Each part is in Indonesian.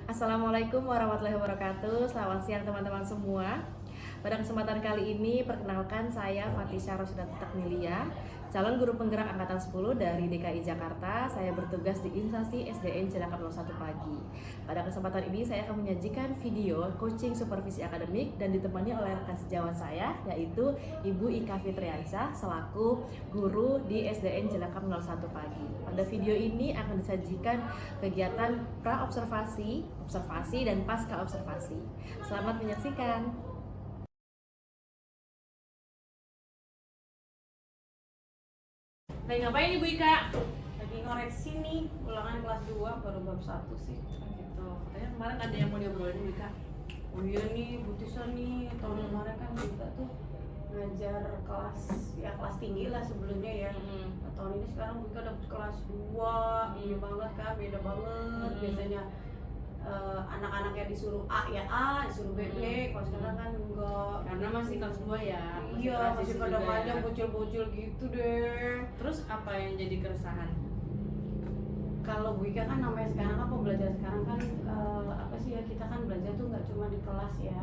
Assalamualaikum warahmatullahi wabarakatuh. Selamat siang teman-teman semua. Pada kesempatan kali ini, perkenalkan saya Fatisha Rosyida Takmilia, calon guru penggerak angkatan 10 dari DKI Jakarta. Saya bertugas di instansi SDN Cilacap 01 Pagi. Pada kesempatan ini saya akan menyajikan video coaching supervisi akademik dan ditemani oleh rekan sejawat saya, yaitu Ibu Ika Fitriansyah selaku guru di SDN Cilacap 01 Pagi. Pada video ini akan disajikan kegiatan pra-observasi, observasi, dan pasca observasi. Selamat menyaksikan. Lagi ngapain Ibu Ika? Lagi ngoreksi nih ulangan kelas 2 baru bab 1 sih. Gitu. Katanya kemarin ada yang mau diobrolin Ibu Ika. Oh iya nih, Bu Tisa nih tahun kemarin kan kita tuh ngajar kelas tinggi lah sebelumnya ya. Nah, tahun ini sekarang kita dapet kelas 2, ini banget kan, beda banget. Biasanya anak-anaknya disuruh A ya A, disuruh B B. Kalau sekarang kan enggak. Karena masih kelas 2 ya. Iya, masih kadang-kadang bocil-bocil gitu deh. Terus apa yang jadi keresahan? Kalau Bu Ika kan namanya sekarang kan pembelajaran sekarang kan apa sih ya, kita kan belajar tuh nggak cuma di kelas ya,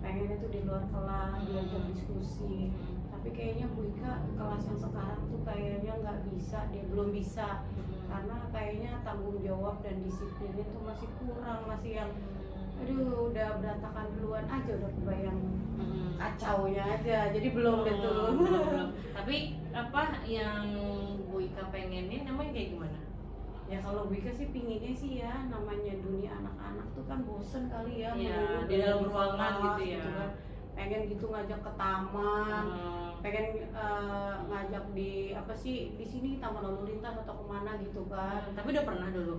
pengennya tuh di luar kelas belajar diskusi. Tapi kayaknya Bu Ika kelas yang sekarang tuh kayaknya nggak bisa, dia belum bisa karena kayaknya tanggung jawab dan disiplinnya tuh masih kurang, masih yang aduh udah berantakan duluan aja, udah kebayang kacaunya aja, jadi belum deh tuh. Belum. Tapi apa yang Bu Ika pengenin namanya kayak gimana? Ya kalau Bu Ika sih pinginnya sih ya, namanya dunia anak-anak tuh kan bosen kali ya, Iya, di dalam ruangan gitu ya. kan. Pengen gitu ngajak ke taman, pengen ngajak di apa sih di sini taman lalu lintas atau kemana gitu kan. Tapi udah pernah dulu.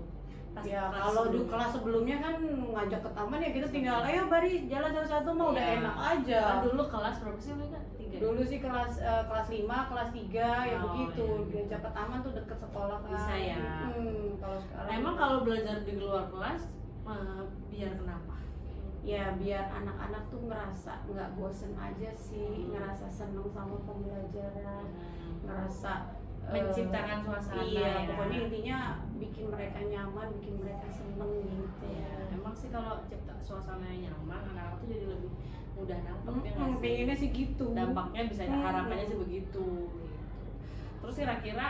Ya kalau di kelas sebelumnya kan ngajak ke taman ya kita tinggal ayo bari jalan satu-satu mah udah Iya. enak aja. Kan dulu kelas berapa sih Bu Ika? 3. Dulu sih kelas 5, kelas 3 ya Oh, begitu. iya. Diajak ke taman tuh deket sekolah kan. Bisa ya. Kalau sekarang Emang kalau belajar di luar kelas biar kenapa? ya biar anak-anak tuh ngerasa nggak bosen aja sih, ngerasa seneng sama pembelajaran, ngerasa Menciptakan suasana iya, ya. pokoknya intinya bikin mereka nyaman, bikin mereka seneng gitu. Emang sih kalau cipta suasana yang nyaman, anak-anak tuh jadi lebih mudah nangkep ya nggak sih? Pengennya sih gitu. Dampaknya bisa harapannya sih begitu. Gitu. Terus kira-kira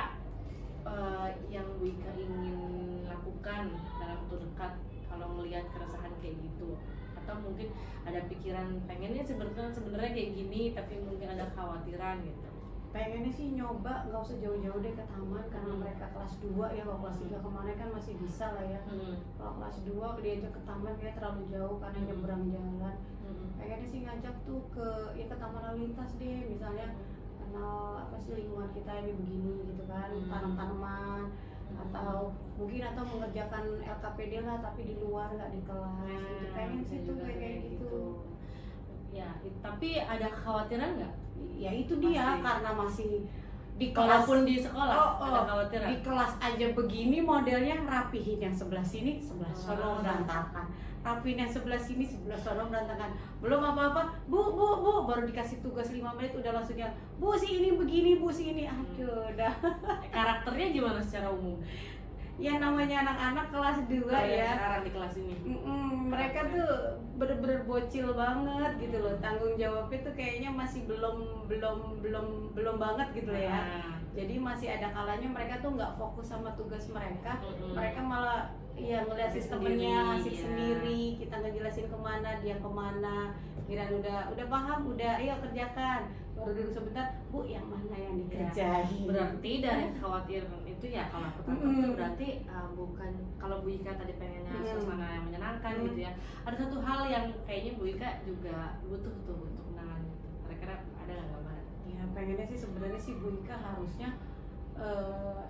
yang Bu Ika ingin lakukan dalam waktu dekat kalau melihat keresahan kayak gitu, atau mungkin ada pikiran pengennya sebenarnya kayak gini tapi mungkin ada kekhawatiran gitu. Pengennya sih nyoba nggak usah jauh-jauh deh ke taman karena mereka kelas 2 ya, kalau kelas 3 kemarin kan masih bisa lah ya. Kalau kelas 2 diajak ke taman kayak terlalu jauh karena nyebrang jalan. Pengennya sih ngajak tuh ke taman lalu lintas deh, misalnya kenal apa sih lingkungan kita ini begini gitu kan, tanam-tanaman atau mungkin mengerjakan LKPD lah tapi di luar nggak di kelas gitu. Pengen sih tuh kayak gitu. Ya, tapi ada kekhawatiran nggak? Ya itu dia, Pasti. karena masih di kelas, Walaupun di sekolah ada kekhawatiran. di kelas aja begini modelnya, rapihin yang sebelah sini sebelah sono berantakan, rapihin yang sebelah sini sebelah sono berantakan, belum apa-apa bu baru dikasih tugas 5 menit udah langsung yang bu si ini begini, bu si ini, aduh udah. Karakternya gimana secara umum? Ya namanya anak-anak kelas 2 ya. Sekarang di kelas ini. Mereka tuh bener-bener bocil banget gitu loh. Tanggung jawabnya tuh kayaknya masih belum banget gitu ya. Jadi masih ada kalanya mereka tuh nggak fokus sama tugas mereka. Mereka malah ya ngeliat temennya asik sendiri. Kita ngejelasin kemana, dia kemana. Kirain udah paham, udah ayo kerjakan. Baru duduk sebentar, bu yang mana yang dikerjain? Berarti dari kekhawatiran itu ya kalau aku tangkap tuh berarti bukan, kalau Bu Ika tadi pengennya suasana yang menyenangkan gitu ya, ada satu hal yang kayaknya Bu Ika juga butuh tuh untuk kenangan gitu. Kira-kira ada nggak gambaran? Ya pengennya sih sebenarnya sih Bu Ika harusnya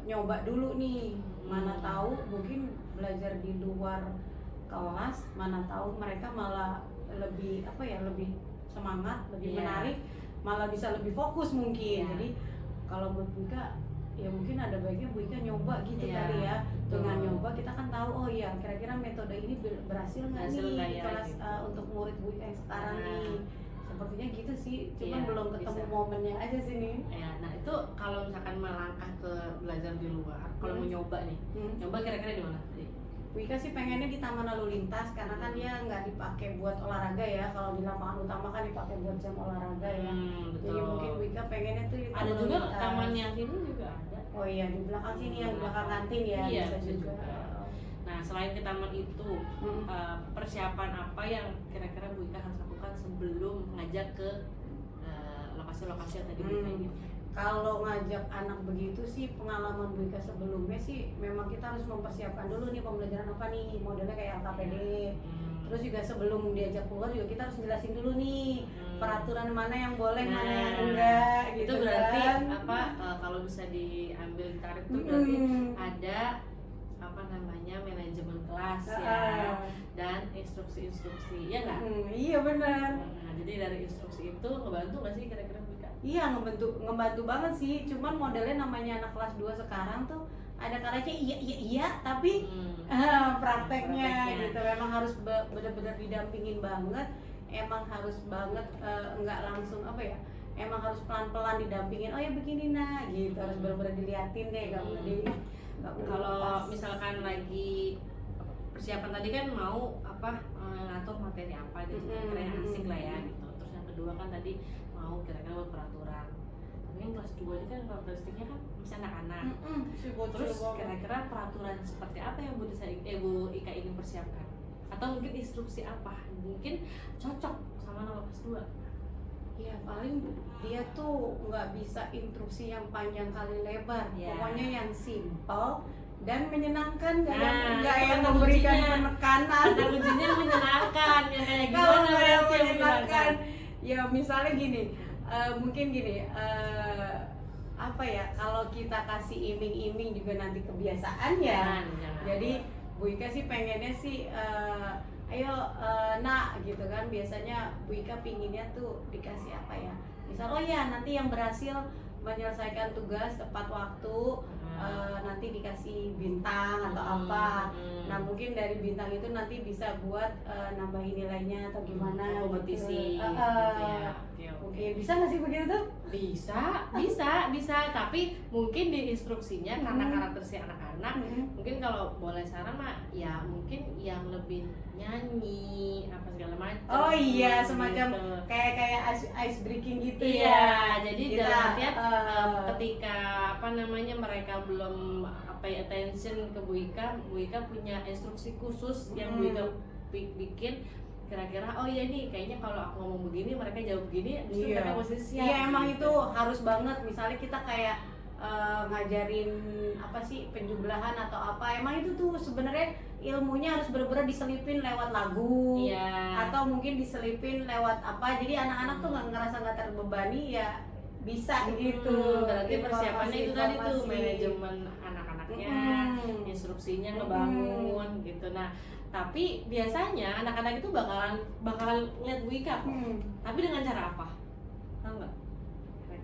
nyoba dulu nih, mana tahu mungkin belajar di luar kelas, mana tahu mereka malah lebih lebih semangat, lebih menarik, malah bisa lebih fokus mungkin. Jadi kalau buat Bu Ika ya mungkin ada baiknya Bu Ika nyoba gitu kali ya. Dengan nyoba kita kan tahu, oh iya kira-kira metode ini berhasil nggak nih di kelas gitu. Untuk murid Bu Ika yang sekarang nih. Sepertinya gitu sih, cuman belum ketemu momennya aja sih nih. Ya, nah itu kalau misalkan melangkah ke belajar di luar, kalau mau nyoba nih, nyoba kira-kira di mana tadi? Bu Ika sih pengennya di taman lalu lintas karena kan dia nggak dipakai buat olahraga ya. Kalau di lapangan utama kan dipakai buat jam olahraga ya. Betul. Jadi mungkin Bu Ika pengennya tuh di Ada taman juga lalu lintas. taman yang sini juga ada. Oh iya, di belakang sini yang di belakang kantin ya, Iya, bisa bisa juga. juga. Nah, selain ke taman itu, Hmm. persiapan apa yang kira-kira Bu Ika harus lakukan sebelum ngajak ke lokasi-lokasi yang tadi Bu Ika ingin? Kalau ngajak anak begitu sih, pengalaman Bu Ika sebelumnya sih memang kita harus mempersiapkan dulu nih pembelajaran apa nih, modelnya kayak LKPD. Terus juga sebelum diajak keluar juga kita harus jelasin dulu nih peraturan mana yang boleh, mana yang enggak gitu. Itu berarti kan. apa, kalau bisa diambil ditarik itu berarti ada apa namanya manajemen kelas ya, dan instruksi-instruksi, ya nggak? Iya benar. Nah, jadi dari instruksi itu ngebantu nggak sih kira-kira Bu Ika? Iya, ngebantu banget sih. Cuman modelnya namanya anak kelas 2 sekarang tuh ada kalanya iya tapi prakteknya gitu memang harus benar-benar didampingin banget. Emang harus banget nggak langsung apa ya, emang harus pelan-pelan didampingin. Oh ya begini nah gitu, harus benar-benar diliatin deh, nggak boleh Kalau misalkan lagi persiapan tadi kan mau apa, ngatur materi apa gitu, kira-kira yang asik lah ya gitu. Terus yang kedua kan tadi mau kira-kira buat peraturan. Tapi yang kelas 2 ini kan karakteristiknya kan masih anak-anak. Terus kira-kira peraturan seperti apa yang Bu Ika ingin persiapkan? Atau mungkin instruksi apa? Mungkin cocok sama anak kelas 2. Ya paling dia tuh nggak bisa instruksi yang panjang kali lebar, pokoknya yang simple dan menyenangkan, nggak yang memberikan penekanan. Kata kuncinya menyenangkan, ya kayak Kalau gimana nggak yang yang menyenangkan, ya misalnya gini, mungkin gini, apa ya, kalau kita kasih iming-iming juga nanti kebiasaan ya. Jadi Bu Ika sih pengennya sih ayo nak gitu kan, biasanya Bu Ika pinginnya tuh dikasih apa ya, misal oh ya nanti yang berhasil menyelesaikan tugas tepat waktu nanti dikasih bintang atau apa. Nah mungkin dari bintang itu nanti bisa buat nambahin nilainya atau gimana kompetisi gitu. Ya. Oke, bisa nggak sih begitu tuh? Bisa, tapi mungkin di instruksinya karena karakter si anak-anak, mungkin kalau boleh saran mah ya mungkin yang lebih nyanyi apa segala macam. Oh iya, semacam gitu. kayak ice breaking gitu iya, ya. jadi Kita, dalam artian ketika apa namanya mereka belum pay attention ke Bu Ika punya instruksi khusus yang Bu Ika bikin. Kira-kira oh iya nih kayaknya kalau aku ngomong begini mereka jawab begini, terus mereka posisi siap. Iya emang gitu. itu harus banget. Misalnya kita kayak ngajarin apa sih penjumlahan atau apa, emang itu tuh sebenarnya ilmunya harus bener-bener diselipin lewat lagu, atau mungkin diselipin lewat apa, jadi anak-anak tuh nggak terbebani ya, bisa gitu. Berarti persiapannya itu tadi tuh manajemen anak-anaknya, instruksinya ngebangun gitu. Nah tapi biasanya anak-anak itu bakalan lihat Bu Ika, tapi dengan cara apa? Tahu nggak?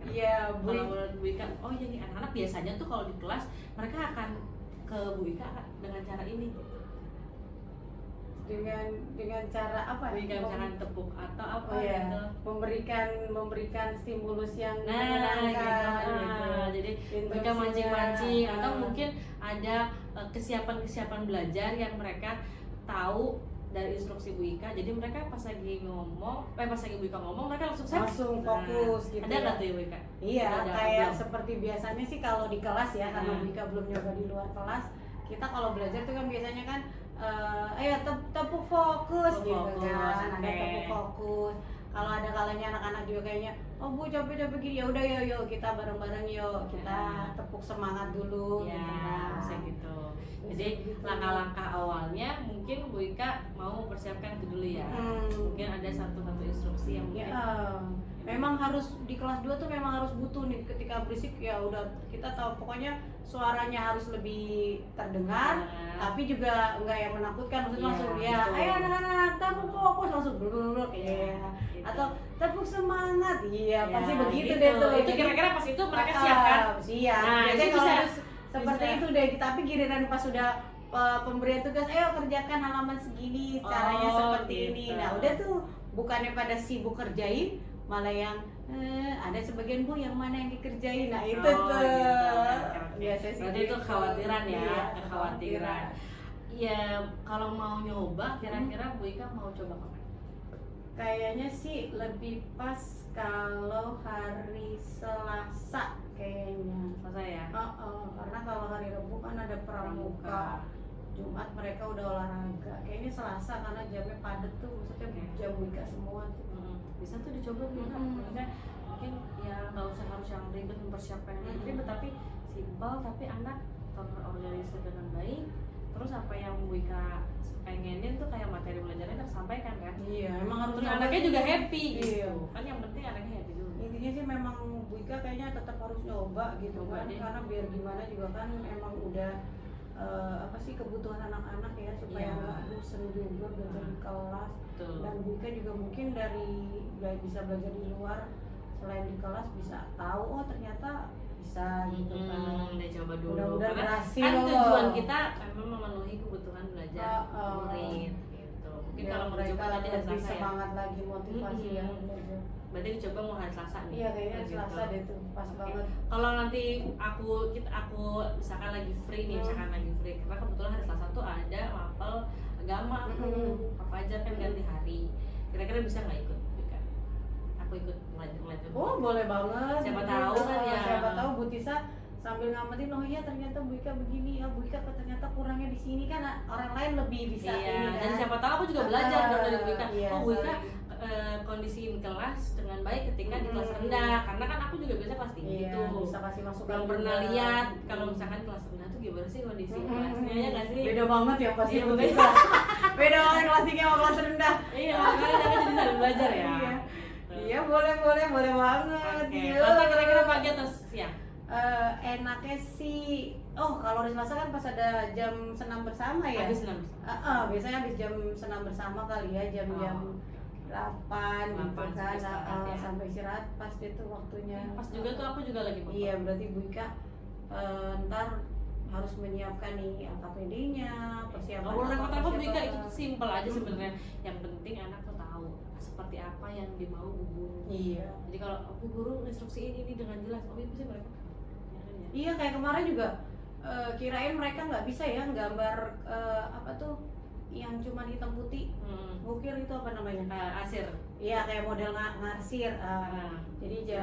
Iya, kalau menurut Bu Ika, oh iya nih anak-anak biasanya tuh kalau di kelas mereka akan ke Bu Ika dengan cara ini. Dengan cara apa? Bu Ika misalkan tepuk atau apa gitu. Memberikan stimulus yang menyenangkan gitu. Jadi Bu Ika mancing-mancing atau mungkin ada kesiapan belajar yang mereka tahu dari instruksi Bu Ika, jadi mereka pas lagi ngomong, pas lagi Bu Ika ngomong, mereka langsung fokus gitu. Ada nggak tuh ya Bu Ika? Iya, kayak seperti biasanya sih kalau di kelas ya, karena Bu Ika belum nyoba di luar kelas. Kita kalau belajar tuh kan biasanya kan, ayo tepuk fokus gitu kan, ada tepuk fokus. Kalau ada kalanya anak-anak juga kayaknya, oh Bu capek gini, ya udah yuk kita bareng-bareng yuk, kita tepuk semangat dulu. Ya, bisa gitu. Jadi langkah-langkah awalnya mungkin Bu Ika mau mempersiapkan itu dulu ya. Mungkin ada satu instruksi yang mungkin memang harus di kelas 2 tuh memang harus butuh nih, ketika berisik ya udah kita tahu pokoknya suaranya harus lebih terdengar, tapi juga enggak yang menakutkan, maksudnya langsung ya ayo anak-anak tepuk fokus langsung duduk ya, atau tepuk semangat, pasti begitu deh tuh. Itu kira-kira pas itu mereka siap kan? Siap. Nah, biasanya bisa seperti itu deh, tapi giliran pas sudah pemberian tugas, ayo kerjakan halaman segini, caranya seperti ini. Nah udah tuh, bukannya pada sibuk kerjain, malah yang ada sebagian Bu yang mana yang dikerjain. Nah itu tuh biasanya berarti itu kekhawatiran ya, kekhawatiran. Ya kalau mau nyoba, kira-kira Bu Ika mau coba kapan? Kayaknya sih lebih pas kalau hari Selasa kayaknya. Selesai ya? Karena kalau hari Rabu kan ada pramuka. Jumat mereka udah olahraga. Kayaknya Selasa karena jamnya padat tuh, maksudnya jam buka semua tuh. Bisa tuh dicoba juga. Maksudnya mungkin ya nggak usah harus yang ribet mempersiapkan yang ribet, tapi simpel tapi anak terorganisir dengan baik. Terus apa yang Bu Ika pengenin tuh kayak materi belajarnya tersampaikan kan? Iya, emang harus terus anaknya juga happy iya. gitu. Kan yang penting anaknya happy dulu. Intinya sih memang Bu Ika kayaknya tetap harus nyoba gitu kan, karena biar gimana juga kan emang udah apa sih kebutuhan anak-anak ya, supaya nggak bosen juga belajar di kelas. Betul. Dan Bu Ika juga mungkin dari bisa belajar di luar selain di kelas bisa tahu oh ternyata bisa gitu kan. Udah coba dulu. Mudah-mudahan Karena berhasil. kan tujuan kita memang memenuhi kebutuhan belajar murid gitu. Mungkin Ya, kalau mau mereka coba nanti hari lebih Selasa ya. semangat lagi motivasi ya belajar. Berarti dicoba mau hari Selasa nih. Iya kayaknya gitu. Selasa deh tuh pas banget. Kalau nanti aku misalkan lagi free nih, karena kebetulan hari Selasa tuh ada mapel agama aku, apa aja kan ganti hari. Kira-kira bisa nggak ikut? Aku ikut belajar. Oh boleh banget. Siapa tahu kan ya. Siapa tahu Bu Tisa sambil ngamatin, oh iya ternyata Bu Ika begini, Bu Ika ternyata kurangnya di sini kan orang lain lebih bisa. Iya. Ini, kan? Dan siapa tahu aku juga belajar dari Bu Ika. Iya, Bu Ika kondisiin kelas dengan baik ketika di kelas rendah, karena kan aku juga biasa kelas tinggi iya, tuh bisa kasih masukan. belum pernah lihat kalau misalkan kelas rendah tuh gimana sih kondisi kelasnya ya nggak sih? Beda banget ya pasti Iya, Bu Tisa. Beda banget kelas tinggi sama kelas rendah. Iya, makanya kita jadi sambil belajar ya. Iya boleh banget. Oke. Iya. Masa kira-kira pagi atau siang? Enaknya sih, kalau hari Selasa kan pas ada jam senam bersama ya. Habis senam. Biasanya habis jam senam bersama kali ya, jam-jam 8 gitu kan, ya. sampai istirahat pas itu waktunya. Pas juga tuh aku juga lagi Iya, berarti Bu Ika ntar harus menyiapkan nih LKPD-nya, persiapan. Kalau repot-repot Bu Ika itu simpel aja sebenarnya. Yang penting anak tuh tahu seperti apa yang dimau Bu Guru. Iya. Jadi kalau Bu Guru instruksiin ini dengan jelas, oh itu sih mereka. Iya, kayak kemarin juga kirain mereka nggak bisa ya gambar apa tuh yang cuma hitam putih. Bukir itu apa namanya? Asir. Iya, kayak model ngarsir. Jadi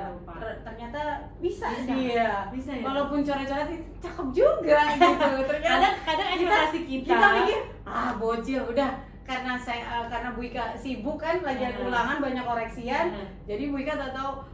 ternyata bisa Bisa. dia. Bisa ya? Walaupun coret-coret cakep juga gitu. Ternyata Kadang ekspektasi kita pikir bocil udah karena Bu Ika sibuk kan belajar ulangan banyak koreksian. Jadi Bu Ika tahu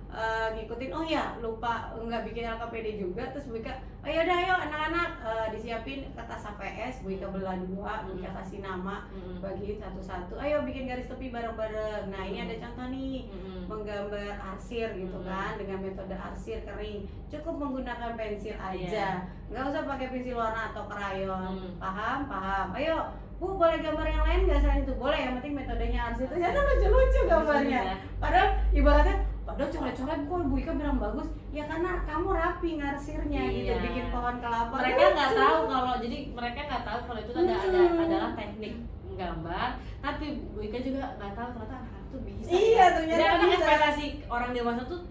ngikutin, oh ya lupa nggak bikin LKPD juga, terus Bu Ika ayo anak-anak disiapin kertas HPS, Bu Ika belah dua, Bu Ika kasih nama, bagiin satu-satu, ayo bikin garis tepi bareng-bareng. Nah ini ada contoh nih, menggambar arsir gitu kan, dengan metode arsir kering, cukup menggunakan pensil aja, nggak usah pakai pensil warna atau krayon. Paham? Ayo Bu, boleh gambar yang lain nggak selain itu? Boleh, yang penting metodenya arsir. Ternyata lucu-lucu gambarnya. Padahal ibaratnya coret-coret kok Bu Ika bilang bagus ya karena kamu rapi ngarsirnya gitu, bikin pohon kelapa. Mereka nggak tahu kalau itu adalah teknik gambar, tapi Bu Ika juga nggak tahu ternyata anak-anak tuh bisa. Iya, ternyata kadang bisa. ekspektasi orang dewasa tuh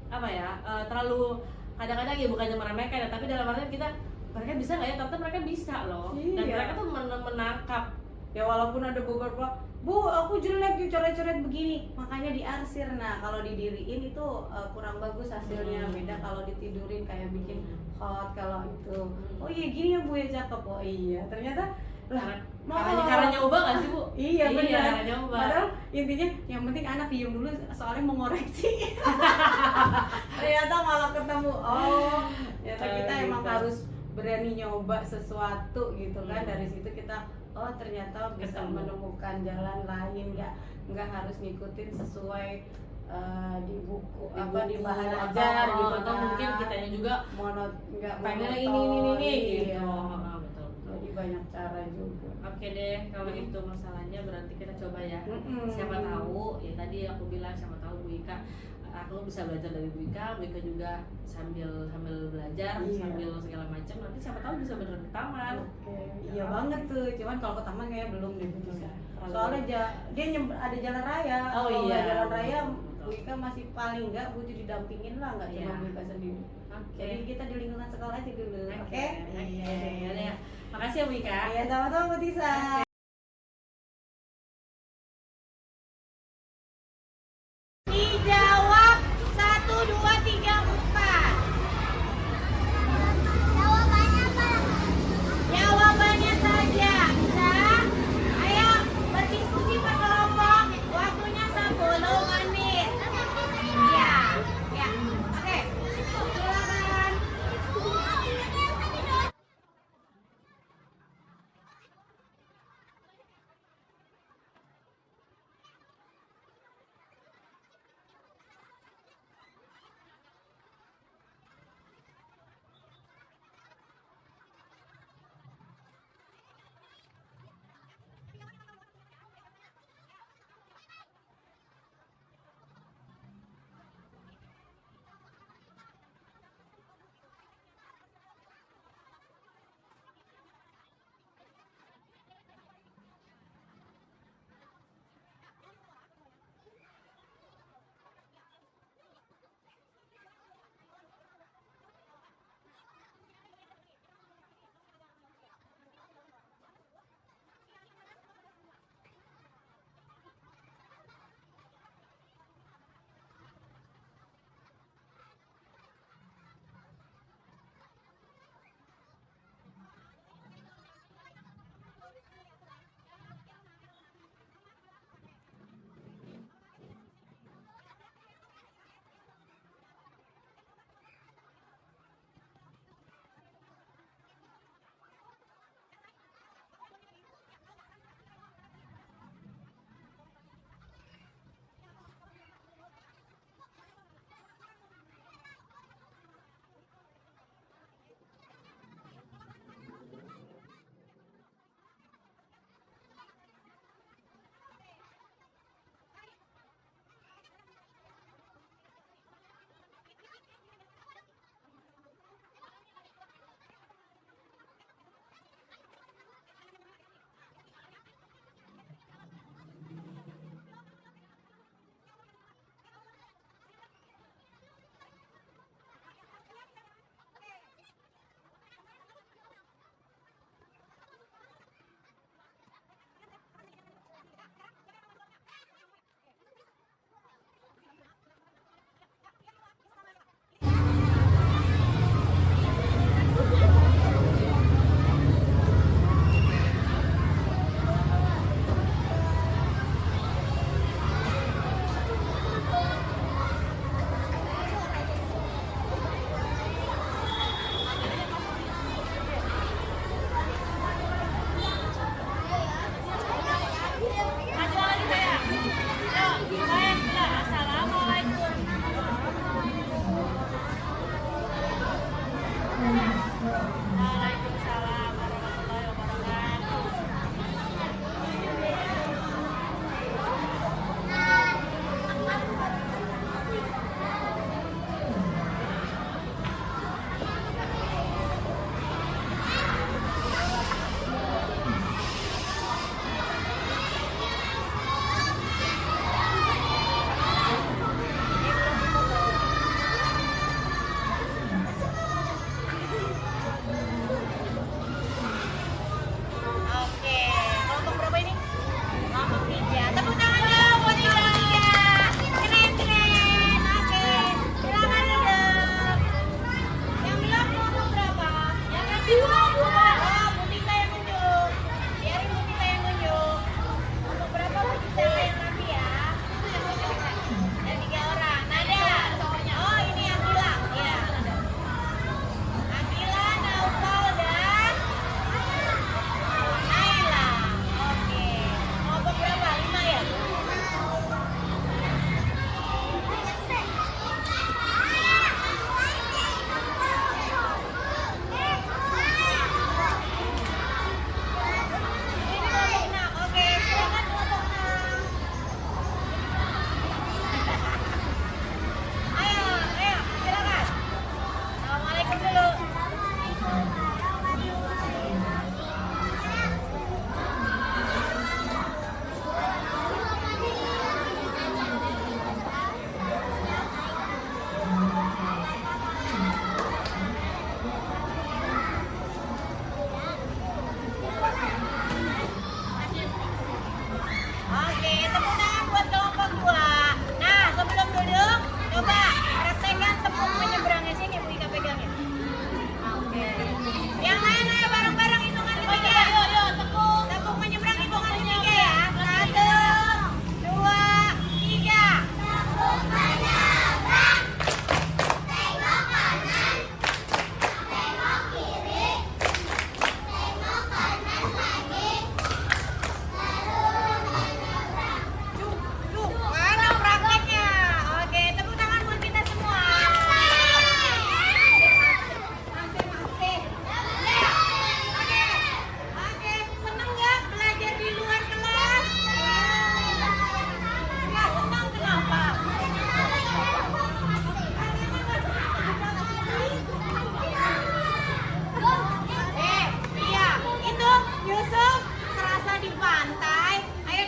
apa ya, terlalu kadang-kadang ya bukannya meremehkan ya, tapi dalam artian mereka bisa nggak ya, ternyata mereka bisa loh. Dan mereka tuh menangkap. Ya walaupun ada beberapa, Bu aku jelek dicoret-coret begini, makanya diarsir. Nah kalau didiriin itu kurang bagus hasilnya, beda kalau ditidurin kayak bikin hot. Kalau itu oh iya gini ya Bu ya, cakep. Oh iya ternyata Karena nyoba nggak sih Bu? Iya benar. Karena nyoba. Padahal intinya yang penting anak diem dulu soalnya mau ngoreksi. Ternyata malah ketemu. Ternyata kita emang harus berani nyoba sesuatu gitu kan. Dari situ kita ternyata bisa menemukan jalan lain, nggak harus ngikutin sesuai di buku di bahan ajar gitu atau kan. mungkin kitanya juga nggak pengen ini gitu. Betul. Jadi banyak cara juga. Oke deh, kalau itu masalahnya berarti kita coba ya. Siapa tahu ya, tadi aku bilang siapa tahu Bu Ika, aku bisa belajar dari Bu Ika juga sambil belajar, sambil segala macam. Nanti siapa tahu bisa beneran ke taman. Iya banget tuh, cuman kalau ke taman kayaknya belum deh bisa. Soalnya dia ada jalan raya. Kalau jalan raya Bu Ika masih paling nggak butuh didampingin lah, nggak cuma Bu Ika sendiri. Jadi kita di lingkungan sekolah aja dulu. Oke. Ya. Makasih kasih ya Bu Ika. Ya sama-sama Bu Tisa. Dijawab 1, 2, 3, 4. Jawabannya saja. Bisa? Ayo berdiskusi per kelompok. Waktunya 10 menit. Ya, ya. Oke. Silakan.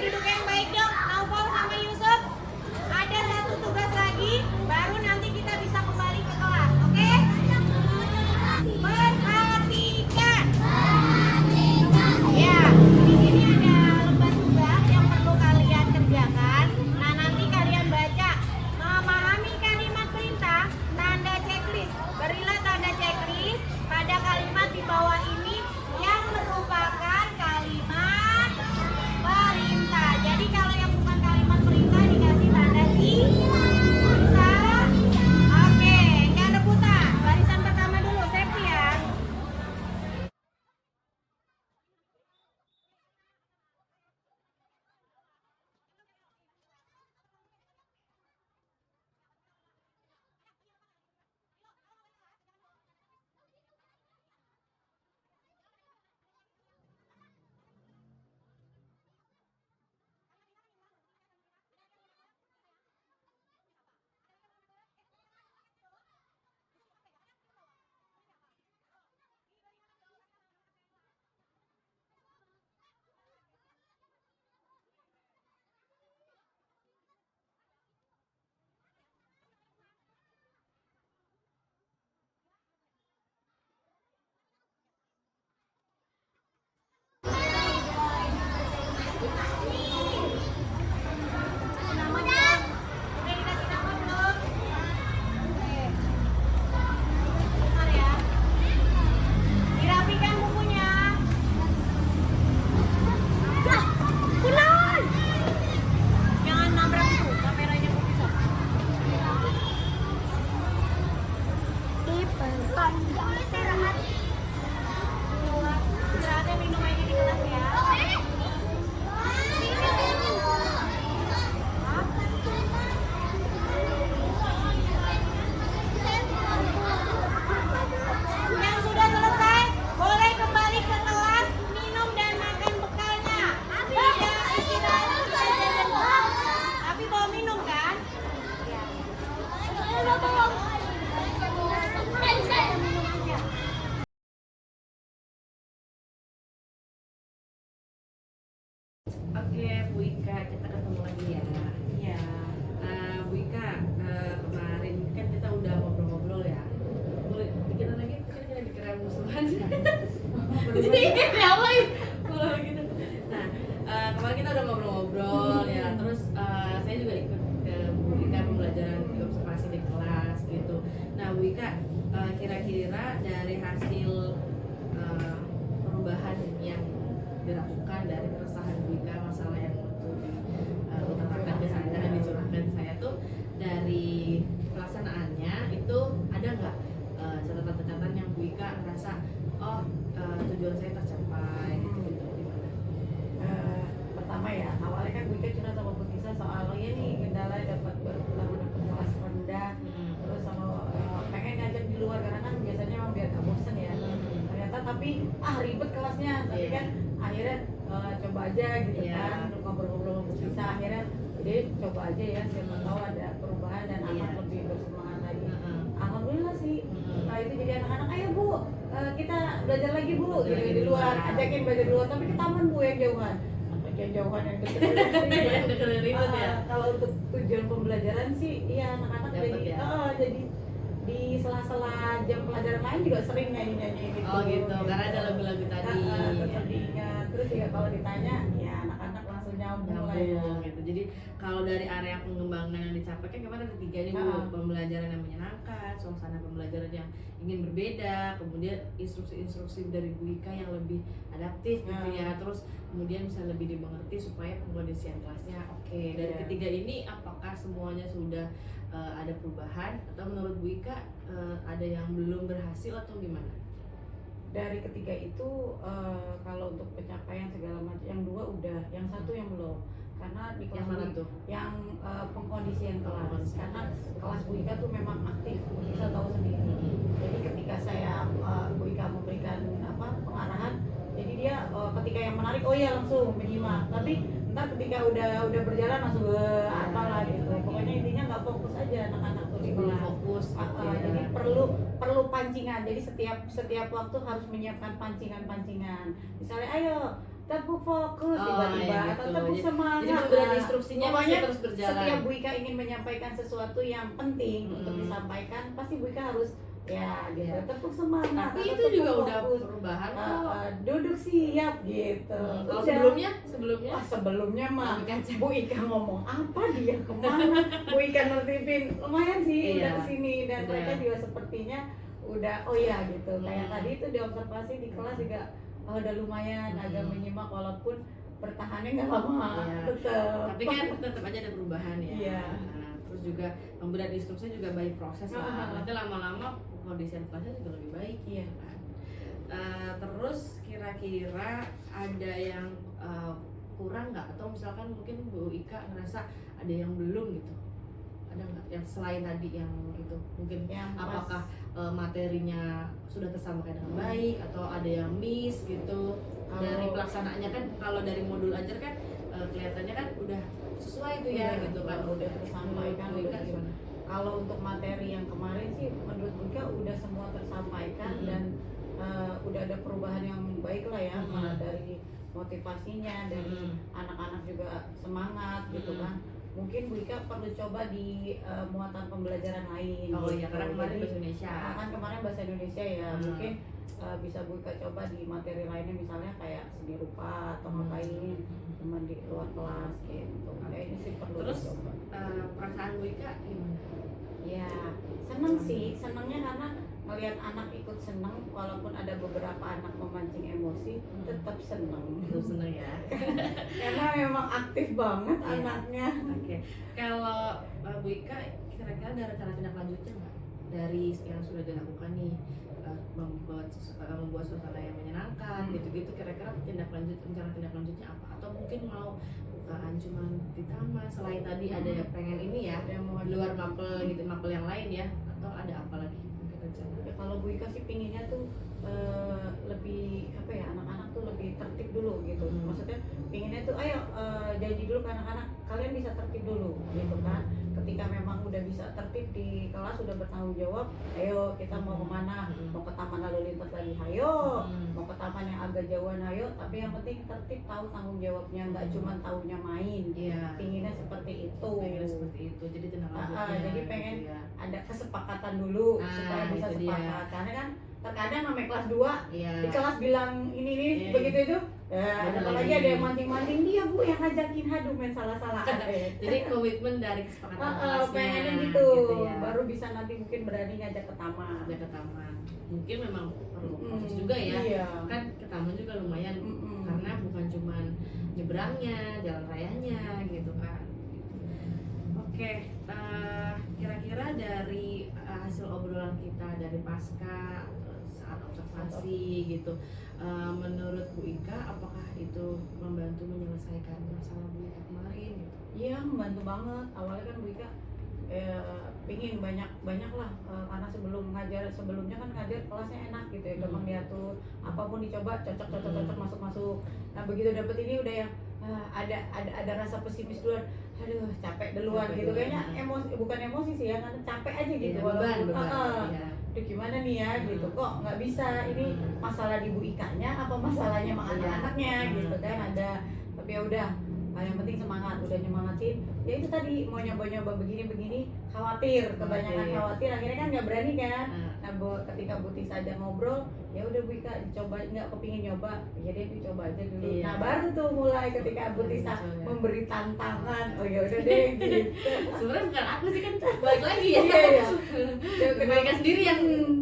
duduk yang baik dong, Naufal sama Yusuf. Ada satu tugas lagi, baru nanti kita bisa kembali ke kelas, oke? Perhatikan. Ya, di sini ada lembar tugas yang perlu kalian kerjakan. Nah, nanti kalian baca. Memahami kalimat perintah, tanda checklist. Berilah tanda checklist pada kalimat di bawah ini yang merupakan kalimat perintah. Jadi kalau yang bukan kalimat perintah dikasih tanda si. Bisa? Oke, nggak rebutan. Barisan pertama dulu, safety ya. Namanya udah dikasih nama belum? Oke. Bentar ya. Dirapikan bukunya. Pulang. Jangan nabrak itu, kameranya bisa. Istirahat. Istirahatnya minum aja di kelas ya. Yang sudah selesai boleh kembali ke kelas, minum dan makan bekalnya. Tidak istirahat saja dan tapi bawa minum kan? Minum aja. Oke, Bu Ika, kita ketemu lagi ya. Iya. Bu Ika, kemarin kan kita udah ngobrol-ngobrol ya. Boleh bikin lagi? Kira-kira dikira musuhan. Jadi apa ya? Kalau gitu. Nah, kemarin kita udah ngobrol-ngobrol ya. Terus saya juga ikut ke Bu Ika pembelajaran di observasi di kelas gitu. Nah, Bu Ika, kira-kira dari hasil perubahan yang dilakukan dari keresahan Bu Ika masalah yang utarakan ke saya, dicurahkan ke saya tuh dari pelaksanaannya itu ada nggak catatan-catatan yang Bu Ika merasa tujuan saya tercapai gitu gimana? Pertama ya, awalnya kan Bu Ika curhat sama Bu Tisa soalnya nih kendala dapat kelas rendah, terus sama pengen ngajak di luar karena kan biasanya emang biar gak bosen ya. Ternyata tapi ribet kelasnya, tapi kan akhirnya coba aja gitu kan, untuk ngobrol-ngobrol sama Bu Tisa akhirnya jadi coba aja ya, siapa tahu ada perubahan dan anak lebih bersemangat lagi. Alhamdulillah sih. Setelah itu jadi anak-anak, ayo Bu, kita belajar lagi Bu, gitu di luar, ajakin belajar di luar, tapi ke taman Bu yang jauhan. Jauhan yang deket ribet ya. Kalau untuk tujuan pembelajaran sih, iya anak-anak jadi jadi di sela-sela jam pelajaran lain juga sering nyanyi-nyanyi gitu. Oh gitu, karena ada lagu-lagu tadi. Tetap diingat. Terus juga kalau ditanya, ya anak-anak langsung nyambung lah ya. Gitu. Jadi kalau dari area pengembangan yang dicapai kan kemarin ada tiga nih Bu, pembelajaran yang menyenangkan, suasana pembelajaran yang ingin berbeda, kemudian instruksi-instruksi dari Bu Ika yang lebih adaptif gitu ya, terus kemudian bisa lebih dimengerti supaya pengkondisian kelasnya oke. Dari ketiga ini apakah semuanya sudah ada perubahan atau menurut Bu Ika ada yang belum berhasil atau gimana? Dari ketiga itu kalau untuk pencapaian segala macam, yang dua udah, yang satu yang belum. Karena di kelas Yang mana tuh? Yang pengkondisian kelas. Karena kelas Bu Ika tuh memang aktif, Bu Ika tahu sendiri. Jadi ketika saya Bu Ika memberikan pengarahan, jadi dia ketika yang menarik, oh ya langsung menyimak. Tapi ntar ketika udah berjalan langsung apalah gitu. Pokoknya intinya nggak fokus aja anak-anak tuh di kelas. Fokus. Jadi perlu pancingan. Jadi setiap waktu harus menyiapkan pancingan. Misalnya ayo tepuk fokus Oh, tiba-tiba ya atau gitu. tepuk semangat. Jadi pemberian Nah, instruksinya pokoknya masih terus berjalan. Setiap Bu Ika ingin menyampaikan sesuatu yang penting untuk Mm-mm. disampaikan, pasti Bu Ika harus ya gitu Iya. tepuk semangat. Tapi atau itu tepuk juga udah fokus. perubahan kok. Duduk siap gitu. Kalau Udah. sebelumnya Wah, sebelumnya mah Lebih kacau. Bu Ika ngomong apa dia kemana, Bu Ika nertibin lumayan sih Iya. udah kesini dan Udah. mereka juga sepertinya udah oh ya gitu kayak Hmm. tadi itu di observasi di kelas juga udah lumayan agak menyimak walaupun bertahannya nggak lama Iya. tetap. Tapi kan tetap aja ada perubahan ya. Iya. Nah, terus juga pemberian instruksi juga baik proses lah. Nanti lama-lama kondisi kelasnya juga lebih baik. Iya. Kan? Terus kira-kira ada yang kurang nggak, atau misalkan mungkin Bu Ika ngerasa ada yang belum gitu, ada nggak yang selain tadi yang itu mungkin Yang apakah materinya sudah tersampaikan dengan baik atau ada yang miss gitu dari pelaksanaannya? Kan kalau dari modul ajar kan kelihatannya kan udah sesuai tuh ya Udah, gitu kan, udah tersampaikan, Bu Ika udah gimana? Kalau untuk materi yang kemarin sih menurut Bu Ika udah semua tersampaikan dan udah ada perubahan yang baik lah ya, malah dari motivasinya, dari anak-anak juga semangat gitu kan. Mungkin Bu Ika perlu coba di muatan pembelajaran lain. Oh gitu. iya, karena kemarin Jadi, bahasa Indonesia. kan kemarin bahasa Indonesia ya, mungkin bisa Bu Ika coba di materi lainnya, misalnya kayak seni rupa atau ngapain cuma di luar kelas gitu. Kayaknya sih perlu Terus dicoba. perasaan Bu Ika gimana? Ya, seneng sih, senengnya karena melihat anak ikut seneng, walaupun ada beberapa anak memancing emosi, tetap seneng. Itu seneng ya. Karena memang aktif banget Iya. anaknya. Oke, kalau Bu Ika kira-kira ada rencana tindak lanjutnya nggak dari yang sudah dilakukan nih, membuat suasana yang menyenangkan gitu-gitu, kira-kira rencana tindak lanjutnya apa? Atau mungkin mau bukaan cuma di taman, selain tadi ada yang pengen ini ya, Ada yang mau di luar mapel gitu, mapel yang lain ya, atau ada apa lagi mungkin rencana? Ya, kalau Bu Ika sih pinginnya tuh lebih apa ya, anak-anak tuh lebih tertib dulu gitu. Maksudnya pinginnya tuh ayo janji dulu ke anak-anak, kalian bisa tertib dulu gitu kan. Ketika memang udah bisa tertib di kelas, udah bertanggung jawab, ayo kita mau kemana, mau ke taman lalu lintas lagi, ayo mau ke taman yang agak jauhan, ayo, tapi yang penting tertib, tahu tanggung jawabnya, nggak cuma tahunya main. Iya. Pinginnya seperti itu. Pengen seperti itu, jadi tindak lanjutnya. Jadi pengen gitu ya. ada kesepakatan dulu supaya bisa itu dia. sepakat. Karena kan terkadang namanya kelas 2 Iya. di kelas bilang ini Iya. begitu itu Bener apalagi lagi. ada yang mancing-mancing, dia Bu yang ngajakin, haduh main salah-salah. Jadi komitmen dari kesepakatan kelasnya pengennya gitu, ya. baru bisa nanti mungkin berani ngajak ke taman. Ada ke taman, mungkin memang perlu proses juga ya. Iya. Kan ke taman juga lumayan, karena bukan cuman nyebrangnya, jalan rayanya gitu kan. Oke, kira-kira dari hasil obrolan kita dari pasca saat observasi gitu, menurut Bu Ika apakah itu membantu menyelesaikan masalah Bu Ika kemarin gitu? Iya, membantu banget. Awalnya kan Bu Ika pingin banyak lah, karena sebelumnya kan ngajar kelasnya enak gitu ya, gampang diatur, apapun dicoba cocok masuk. Nah begitu dapet ini udah yang ada rasa pesimis duluan, aduh capek duluan Capek gitu, duluan. kayaknya emosi, bukan emosi sih ya, karena capek aja gitu. Iya, Walaupun, beban. Iya. aduh gimana nih ya gitu, kok nggak bisa, ini masalah di Bu Ikanya apa masalahnya sama anak-anaknya gitu kan, ada. Tapi ya udah, yang penting semangat, udah nyemangatin. Ya itu tadi mau nyoba-nyoba begini khawatir, kebanyakan khawatir, akhirnya kan nggak berani kan. Nah ketika Bu Tis aja ngobrol, ya udah Bu Ika coba, nggak kepingin nyoba, ya deh coba aja dulu. Iya. Nah baru tuh mulai ketika Bu Tis memberi tantangan, oh ya udah deh gitu. Sebenarnya bukan aku sih, kan balik lagi ya. Iya.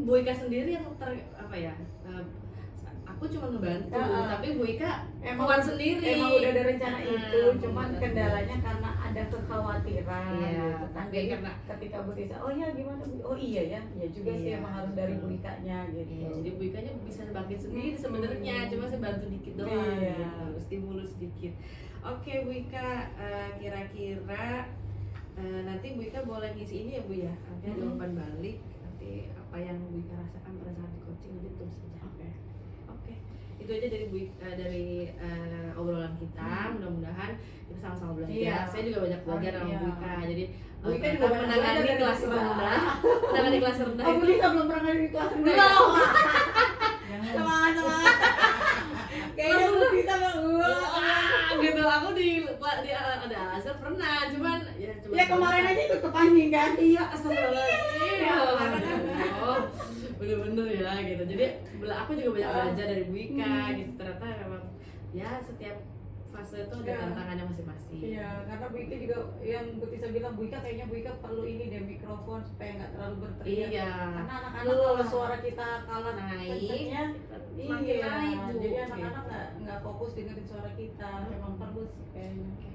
Bu Ika sendiri yang apa ya? Aku cuma ngebantu, tapi Bu Ika kuat sendiri. Emang udah ada rencana itu, cuman bener. kendalanya karena ada kekhawatiran. Iya, gitu kan. tapi Jadi karena ketika Bu Tisa, oh ya gimana Bu? Oh iya ya, ya juga sih, Iya. emang harus dari Bu Ikanya gitu. Iya, jadi Bu Ikanya bisa bangkit sendiri sebenarnya, cuma saya bantu dikit doang, Iya. gitu, stimulus sedikit. Oke Bu Ika, kira-kira nanti Bu Ika boleh ngisi ini ya Bu ya, nanti ada umpan balik, nanti apa yang Bu Ika rasakan pada saat di coaching nanti tulis aja. Oke, itu aja dari Bu Ika, dari obrolan kita. Mudah-mudahan kita sama-sama belajar. Iya. Saya juga banyak belajar sama Bu Ika, jadi Bu Ika ternyata juga banyak belajar menangani dari kelas Bu Ika. rendah, menangani kelas rendah Oh Bu itu Tisa belum pernah ngadi kelas rendah. belum. Semangat. Kayaknya Bu Tisa sama gitu. Aku di ada azan pernah, cuman ya kemarin aja ikut kepancing kan. Iya, astagfirullahaladzim. Iya, karena kan bener-bener ya gitu. Jadi aku juga banyak belajar dari Bu Ika gitu. Ternyata memang ya setiap fase itu ada tantangannya masing-masing. Iya, karena Bu Ika juga yang Bu Tisa bilang, Bu Ika kayaknya Bu Ika perlu ini deh mikrofon supaya nggak terlalu berteriak. Iya. Karena anak-anak kalau suara kita kalah Naik, kencengnya, makin naik, Bu. jadi anak-anak nggak fokus dengerin suara kita. Emang perlu sih kayaknya.